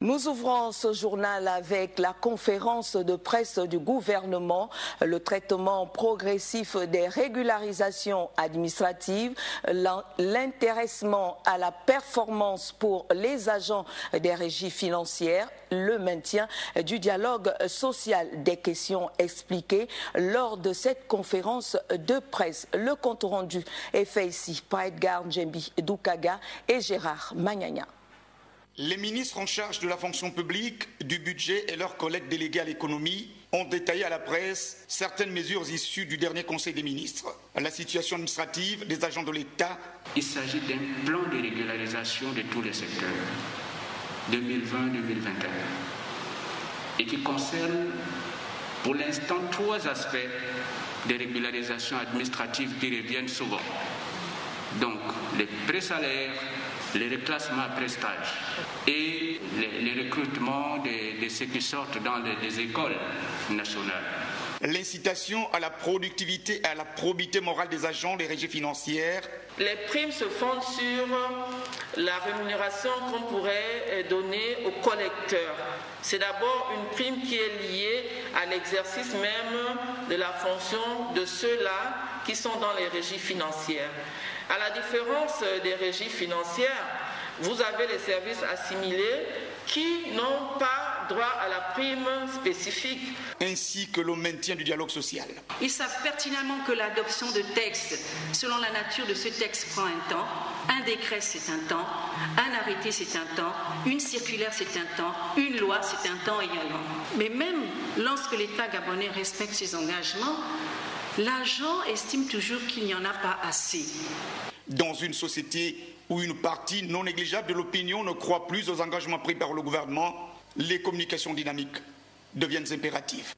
Nous ouvrons ce journal avec la conférence de presse du gouvernement, le traitement progressif des régularisations administratives, l'intéressement à la performance pour les agents des régies financières, le maintien du dialogue social, des questions expliquées lors de cette conférence de presse. Le compte rendu est fait ici par Edgar Njembi Doukaga et Gérard Magnagna. Les ministres en charge de la fonction publique, du budget et leurs collègues délégués à l'économie ont détaillé à la presse certaines mesures issues du dernier Conseil des ministres. La situation administrative des agents de l'État. Il s'agit d'un plan de régularisation de tous les secteurs 2020-2021 et qui concerne pour l'instant 3 aspects de régularisation administrative qui reviennent souvent. Donc les présalaires, les reclassements après stage et les recrutements de ceux qui sortent dans les écoles nationales. L'incitation à la productivité et à la probité morale des agents des régies financières. Les primes se fondent sur la rémunération qu'on pourrait donner aux collecteurs. C'est d'abord une prime qui est liée à l'exercice même de la fonction de ceux-là qui sont dans les régies financières. À la différence des régies financières, vous avez les services assimilés qui n'ont pas droit à la prime spécifique. Ainsi que le maintien du dialogue social. Ils savent pertinemment que l'adoption de textes, selon la nature de ce texte, prend un temps. Un décret, c'est un temps. Un arrêté, c'est un temps. Une circulaire, c'est un temps. Une loi, c'est un temps également. Mais même lorsque l'État gabonais respecte ses engagements, l'agent estime toujours qu'il n'y en a pas assez. Dans une société où une partie non négligeable de l'opinion ne croit plus aux engagements pris par le gouvernement, les communications dynamiques deviennent impératives.